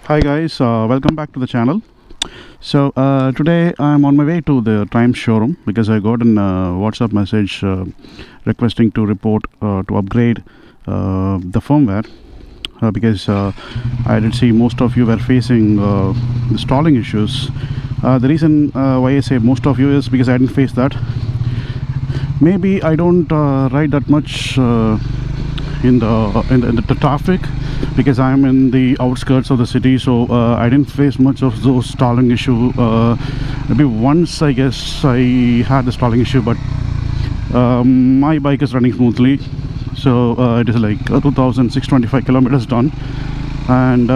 Hi guys, welcome back to the channel. So today I'm on my way to the Triumph showroom because I got a WhatsApp message requesting to report to upgrade the firmware because I did see most of you were facing the stalling issues. The reason why I say most of you is because I didn't face that. Maybe I don't ride that much in the traffic because I'm in the outskirts of the city, so I didn't face much of those stalling issue. Maybe once I guess I had the stalling issue, but my bike is running smoothly, so it is like 2,625 kilometers done. And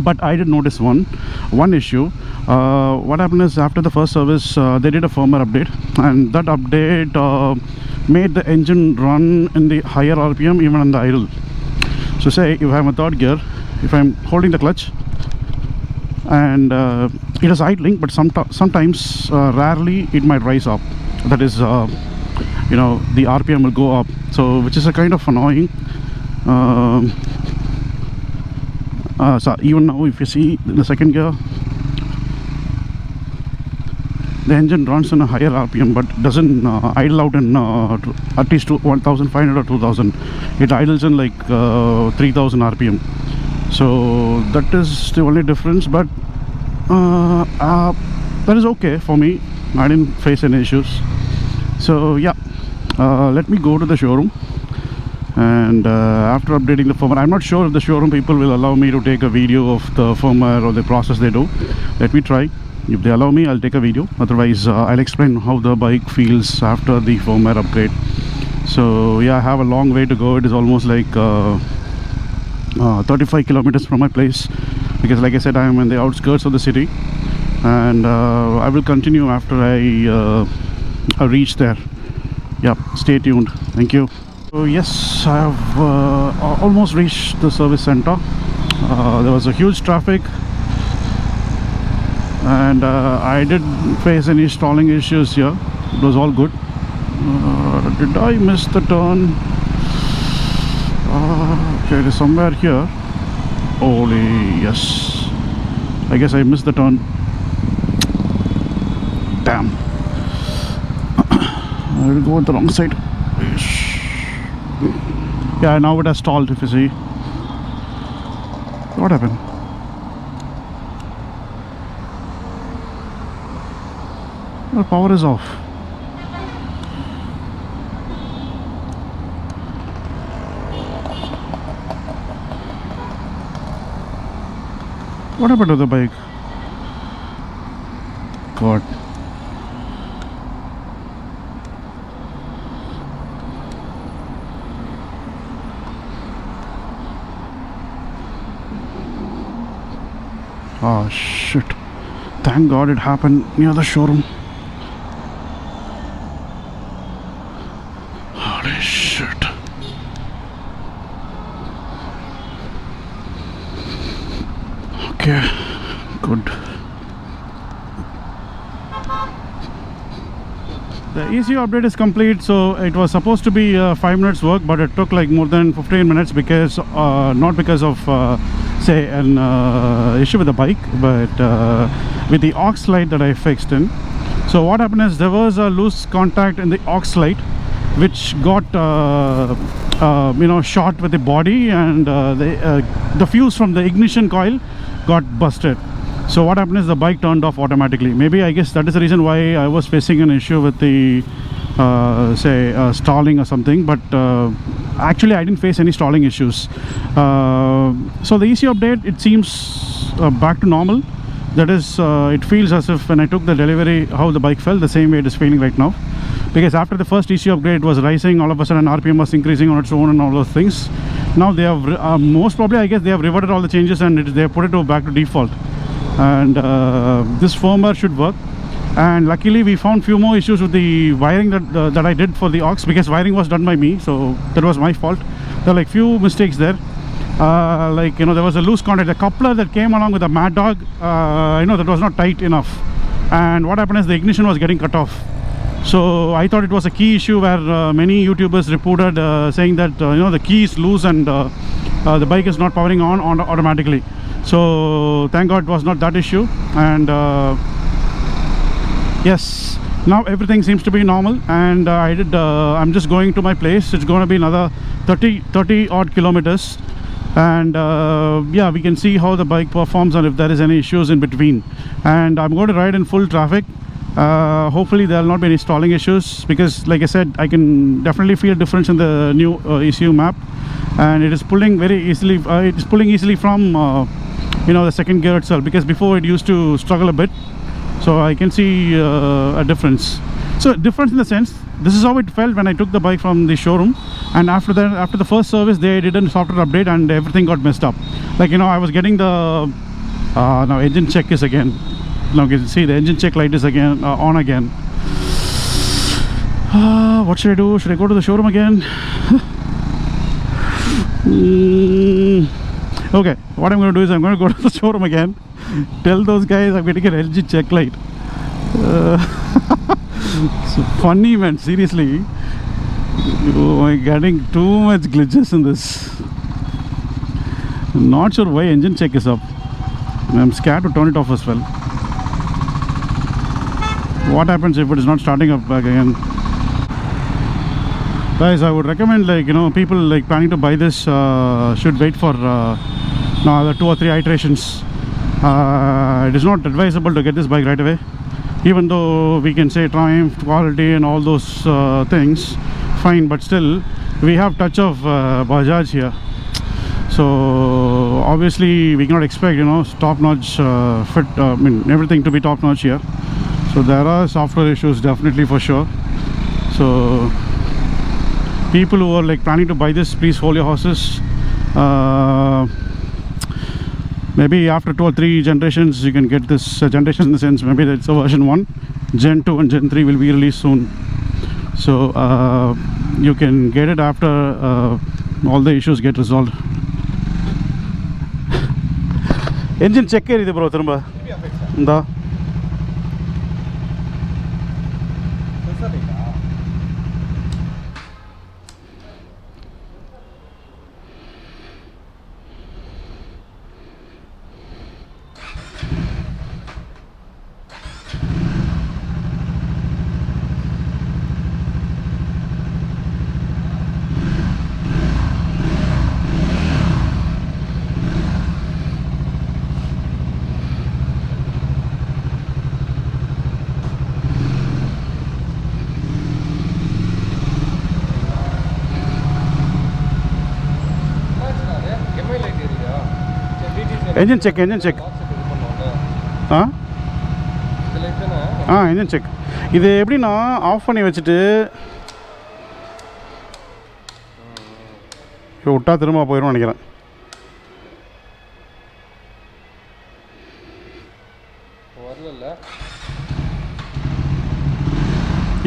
but I did notice one issue. What happened is after the first service they did a firmware update, and that update made the engine run in the higher RPM even on the idle. So say if I'm a third gear, if I'm holding the clutch and it is idling, but sometimes rarely it might rise up, that is you know, the RPM will go up, so which is a kind of annoying. So even now if you see in the second gear, the engine runs in a higher RPM but doesn't idle out in at least 1500 or 2000. It idles in like 3000 RPM. So that is the only difference, but that is okay for me. I didn't face any issues. So yeah, let me go to the showroom, and after updating the firmware, I'm not sure if the showroom people will allow me to take a video of the firmware or the process they do. Let me try. If they allow me, I'll take a video. Otherwise I'll explain how the bike feels after the firmware upgrade. So yeah, I have a long way to go. It is almost like 35 kilometers from my place, because like I said, I am in the outskirts of the city, and I will continue after I reach there. Yeah, stay tuned. Thank you. So yes, I have almost reached the service center. There was a huge traffic, and I didn't face any stalling issues here. It was all good. Did I miss the turn? Okay, it is somewhere here. Holy yes, I guess I missed the turn. Damn, I will go on the wrong side. Yeah, now it has stalled. If you see, what happened? The power is off. What happened to the bike? God. Oh shit. Thank God it happened near the showroom. Holy shit. Okay, good. The ECU update is complete. So it was supposed to be 5 minutes work, but it took like more than 15 minutes because not because of say an issue with the bike, but with the aux light that I fixed in. So what happened is there was a loose contact in the aux light, which got you know, shot with the body, and the fuse from the ignition coil got busted. So what happened is the bike turned off automatically. Maybe I guess that is the reason why I was facing an issue with the say stalling or something, but actually I didn't face any stalling issues. So the ECU update, it seems back to normal. That is, it feels as if when I took the delivery, how the bike felt, the same way it is feeling right now. Because after the first ECU upgrade, it was rising, all of a sudden RPM was increasing on its own and all those things. Now they have most probably, I guess they have reverted all the changes, and they have put it back to default. And this firmware should work. And luckily we found few more issues with the wiring that I did for the aux, because wiring was done by me, so that was my fault. There are like few mistakes there. Like, you know, there was a loose contact. The coupler that came along with the Mad Dog, you know, that was not tight enough. And what happened is the ignition was getting cut off. So I thought it was a key issue where many YouTubers reported saying that you know, the key is loose and the bike is not powering on automatically. So thank God it was not that issue. And yes, now everything seems to be normal. And I'm just going to my place. It's going to be another 30 odd kilometers. And yeah, we can see how the bike performs and if there is any issues in between. And I'm going to ride in full traffic. Hopefully there will not be any stalling issues, because like I said, I can definitely feel a difference in the new ECU map, and it is pulling very easily. It is pulling easily from the second gear itself, because before it used to struggle a bit. So I can see a difference. So difference in the sense, this is how it felt when I took the bike from the showroom, and after that, after the first service, they did a software update and everything got messed up. Like I was getting the now engine check is again. Now you can see the engine check light is again on again. What should I do? Should I go to the showroom again? Okay, what I'm going to do is I'm going to go to the showroom again. Tell those guys I'm getting an engine check light. So funny, man, seriously. I'm getting too much glitches in this. I'm not sure why engine check is up. I'm scared to turn it off as well. What happens if it is not starting up back again? Guys, I would recommend, people like planning to buy this should wait for another 2 or 3 iterations. It is not advisable to get this bike right away, even though we can say triumph, quality and all those things, fine, but still we have touch of Bajaj here. So obviously we cannot expect top-notch fit, everything to be top-notch here. So there are software issues, definitely, for sure. So people who are planning to buy this, please hold your horses. Maybe after 2 or 3 generations you can get this generation, in the sense maybe it's a version 1, Gen 2 and Gen 3 will be released soon. So you can get it after all the issues get resolved. Engine check it, bro. Inda. Engine check. Engine check. Engine check. இது எப்படின்னா of பண்ணி வச்சுட்டு விட்டா திரும்ப போயிடும் நினைக்கிறேன்.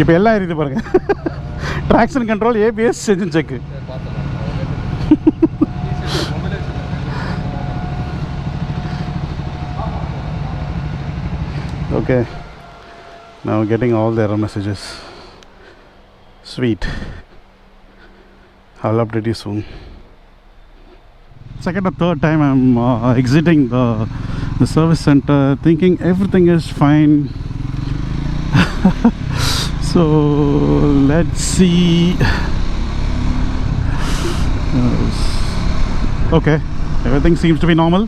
இப்போ எல்லாம் இருக்குது பாருங்க. Traction control, ABS, engine check. Okay, now getting all the error messages. Sweet. I'll update you soon. Second or third time I'm exiting the service center, thinking everything is fine. So let's see. Okay, everything seems to be normal.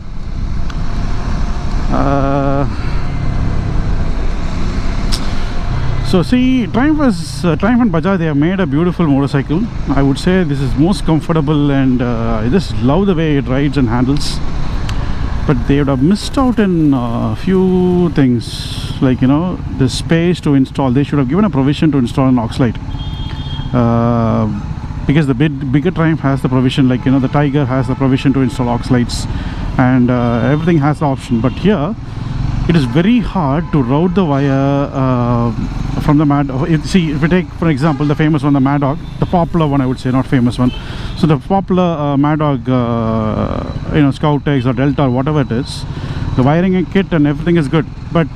So see, Triumph and Bajaj, they have made a beautiful motorcycle. I would say this is most comfortable, and I just love the way it rides and handles. But they would have missed out in a few things, like the space to install. They should have given a provision to install an aux light, because the bigger Triumph has the provision, like the Tiger has the provision to install aux lights, and everything has the option. But here it is very hard to route the wire from the Mad Dog. See, if we take for example the famous one, the Mad Dog, the popular one, I would say, not famous one. So the popular Mad Dog, Scout X or Delta or whatever it is, the wiring and kit and everything is good, but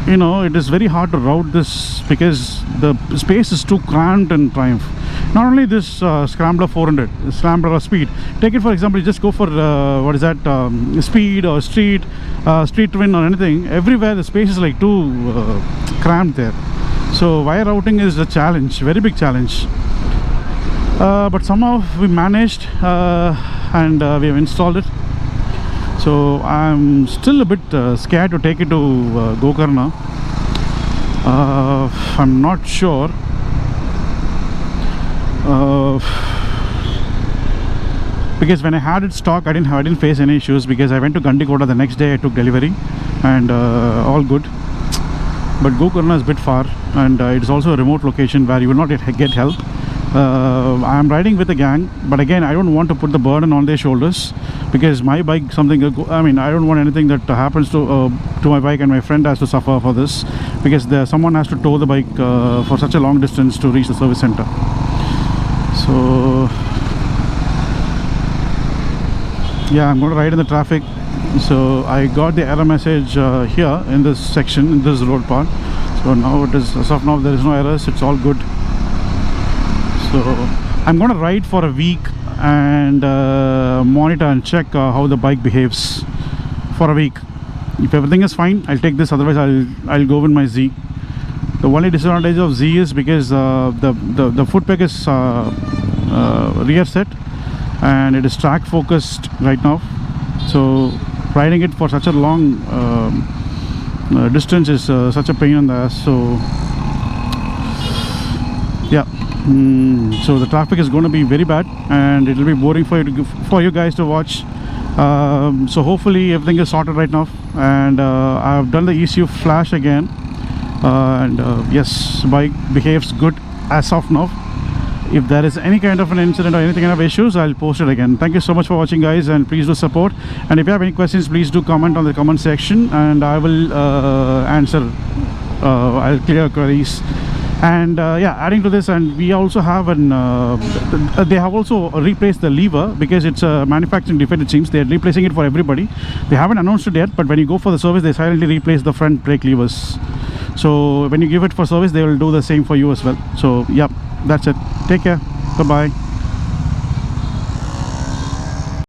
it is very hard to route this because the space is too cramped in Triumph. Not only this Scrambler 400, Scrambler speed. Take it for example, you just go for what is that, speed or street twin or anything. Everywhere the space is like too cramped there. So wire routing is a challenge, very big challenge. But somehow we managed and we have installed it. So I'm still a bit scared to take it to Gokarna. I'm not sure. Because when I had it stock, I didn't face any issues, because I went to Gandikota the next day. I took delivery and all good. But Gokarna is a bit far, and it's also a remote location where you will not get help. I am riding with a gang, but again I don't want to put the burden on their shoulders, because my bike, I mean, I don't want anything that happens to my bike and my friend has to suffer for this, because someone has to tow the bike for such a long distance to reach the service center. So yeah, I'm going to ride in the traffic. So I got the error message here in this section, in this road part. So now it is, as of now there is no errors, it's all good. So I'm going to ride for a week and monitor and check how the bike behaves for a week. If everything is fine, I'll take this, otherwise I'll go with my Z. The only disadvantage of Z is because the foot peg is rear set and it is track focused right now. So riding it for such a long distance is such a pain in the ass. So yeah, so the traffic is going to be very bad and it will be boring for you guys to watch. So hopefully everything is sorted right now, and I've done the ECU flash again, and yes, bike behaves good as of now. If there is any kind of an incident or anything kind of issues, I'll post it again. Thank you so much for watching, guys, and please do support. And if you have any questions, please do comment on the comment section, and I will answer. I'll clear queries. And yeah, adding to this, and we also have they have also replaced the lever, because it's a manufacturing defect, it seems. They're replacing it for everybody. They haven't announced it yet, but when you go for the service, they silently replace the front brake levers. So when you give it for service, they will do the same for you as well. So yeah, that's it. Take care. Bye bye.